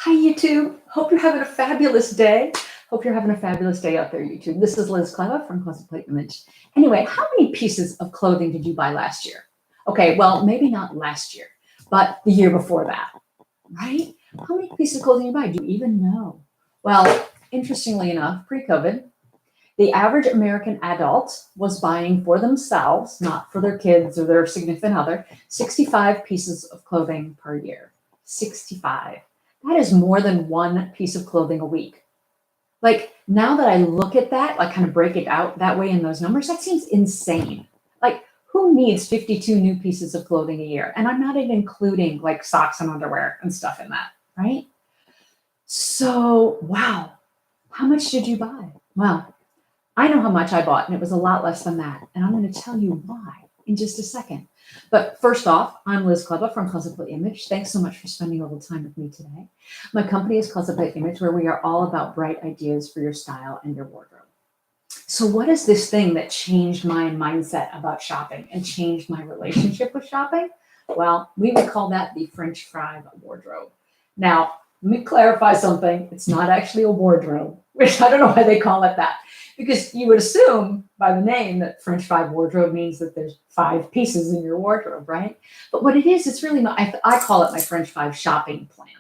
Hi, YouTube. Hope you're having a fabulous day. Hope you're having a fabulous day out there, YouTube. This is Liz Cleva from Closet Plate Image. Anyway, how many pieces of clothing did you buy last year? Okay, well, maybe not last year, but the year before that, right? How many pieces of clothing you buy? Do you even know? Well, interestingly enough, pre-COVID, the average American adult was buying for themselves, not for their kids or their significant other, 65 pieces of clothing per year. 65. That is more than one piece of clothing a week. Like now that I look at that, like kind of break it out that way in those numbers, that seems insane. Like who needs 52 new pieces of clothing a year? And I'm not even including like socks and underwear and stuff in that, right? So, wow, how much did you buy? Well, I know how much I bought, and it was a lot less than that. And I'm going to tell you why in just a second. But first off, I'm Liz Cleva from Closet Plate Image. Thanks so much for spending a little time with me today. My company is Closet Plate Image, where we are all about bright ideas for your style and your wardrobe. So what is this thing that changed my mindset about shopping and changed my relationship with shopping? Well, we would call that the French fry wardrobe. Now, let me clarify something. It's not actually a wardrobe, which I don't know why they call it that. Because you would assume by the name that French fry wardrobe means that there's 5 pieces in your wardrobe, right? But what it is, it's really, I call it my French fry shopping plan.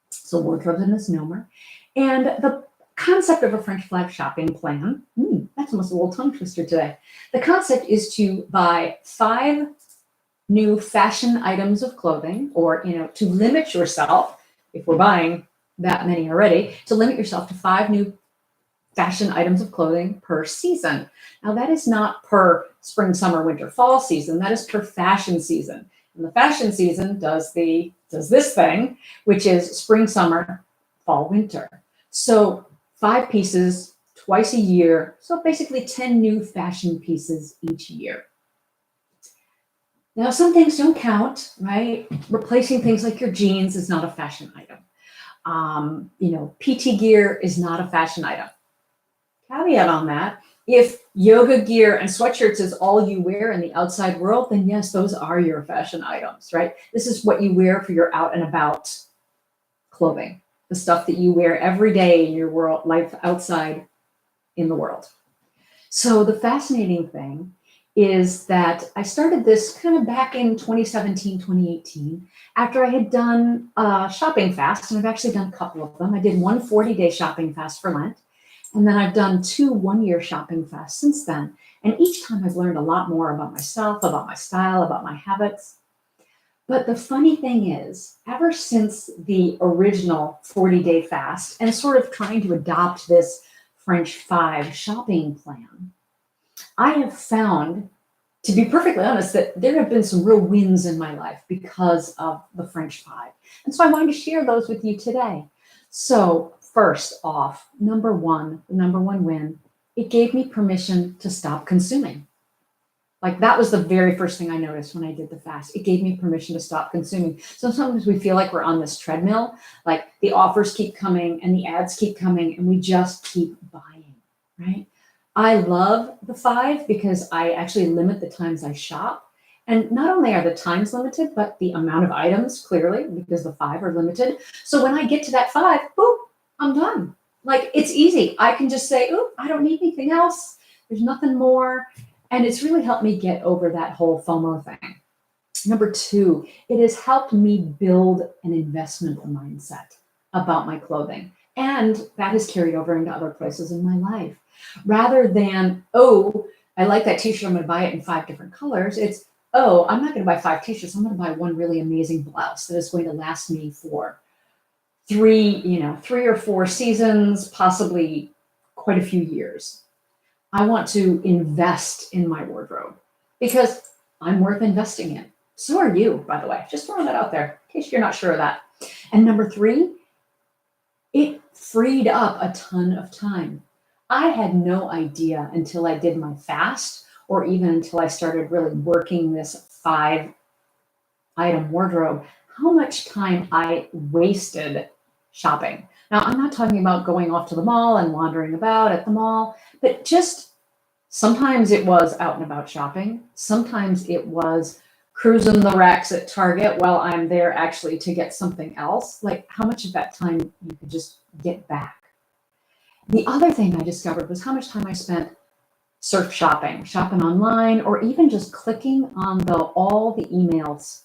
So wardrobe's a misnomer. And the concept of a French fry shopping plan, that's almost a little tongue twister today. The concept is to buy 5 new fashion items of clothing, or, to limit yourself, if we're buying that many already, to limit yourself to 5 new fashion items of clothing per season. Now that is not per spring, summer, winter, fall season. That is per fashion season. And the fashion season does this thing, which is spring, summer, fall, winter. So 5 pieces twice a year. So basically 10 new fashion pieces each year. Now some things don't count, right? Replacing things like your jeans is not a fashion item. PT gear is not a fashion item. Caveat on that, if yoga gear and sweatshirts is all you wear in the outside world, then yes, those are your fashion items, right? This is what you wear for your out and about clothing, the stuff that you wear every day in your world, life outside in the world. So the fascinating thing is that I started this kind of back in 2017, 2018, after I had done a shopping fast, and I've actually done a couple of them. I did one 40-day shopping fast for Lent. And then I've done 2 one-year shopping fasts since then. And each time I've learned a lot more about myself, about my style, about my habits. But the funny thing is, ever since the original 40-day fast and sort of trying to adopt this French 5 shopping plan, I have found, to be perfectly honest, that there have been some real wins in my life because of the French 5. And so I wanted to share those with you today. So first off, the number one win, it gave me permission to stop consuming. Like that was the very first thing I noticed when I did the fast. It gave me permission to stop consuming. So sometimes we feel like we're on this treadmill, like the offers keep coming and the ads keep coming and we just keep buying, right? I love the 5 because I actually limit the times I shop. And not only are the times limited, but the amount of items, clearly, because the 5 are limited. So when I get to that 5, boop, I'm done. Like it's easy. I can just say, oh, I don't need anything else. There's nothing more. And it's really helped me get over that whole FOMO thing. Number 2, it has helped me build an investment mindset about my clothing. And that has carried over into other places in my life. Rather than, oh, I like that t-shirt, I'm going to buy it in 5 different colors. It's, oh, I'm not going to buy 5 t-shirts. I'm going to buy one really amazing blouse that is going to last me for 3 or 4 seasons, possibly quite a few years. I want to invest in my wardrobe because I'm worth investing in. So are you, by the way. Just throwing that out there in case you're not sure of that. And number 3, it freed up a ton of time. I had no idea until I did my fast, or even until I started really working this 5-item wardrobe, how much time I wasted shopping. Now, I'm not talking about going off to the mall and wandering about at the mall, but just sometimes it was out and about shopping. Sometimes it was cruising the racks at Target while I'm there actually to get something else, like how much of that time you could just get back. The other thing I discovered was how much time I spent surf shopping online, or even just clicking on all the emails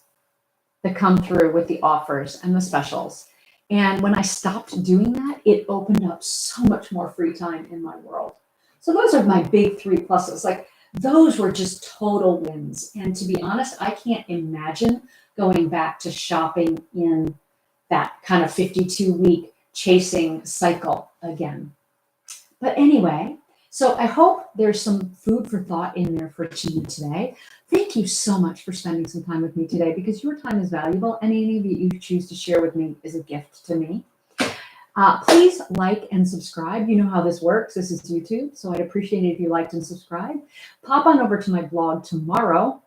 that come through with the offers and the specials. And when I stopped doing that, it opened up so much more free time in my world. So those are my big 3 pluses. Like those were just total wins. And to be honest, I can't imagine going back to shopping in that kind of 52-week chasing cycle again. But anyway, so I hope there's some food for thought in there for you today. Thank you so much for spending some time with me today, because your time is valuable, and any of you choose to share with me is a gift to me. Please like and subscribe. You know how this works. This is YouTube, so I'd appreciate it if you liked and subscribed. Pop on over to my blog tomorrow,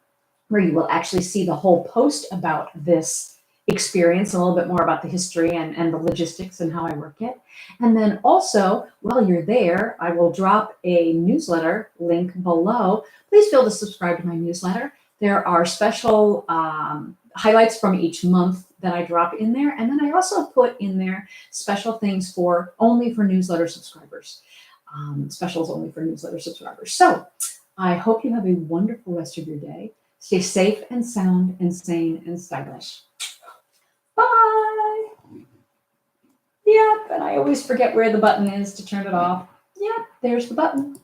where you will actually see the whole post about this experience, a little bit more about the history and the logistics and how I work it. And then also, while you're there, I will drop a newsletter link below. Please feel to subscribe to my newsletter. There are special highlights from each month that I drop in there. And then I also put in there special things only for newsletter subscribers. Specials only for newsletter subscribers. So I hope you have a wonderful rest of your day. Stay safe and sound and sane and stylish. Bye. Yep, and I always forget where the button is to turn it off. Yep, there's the button.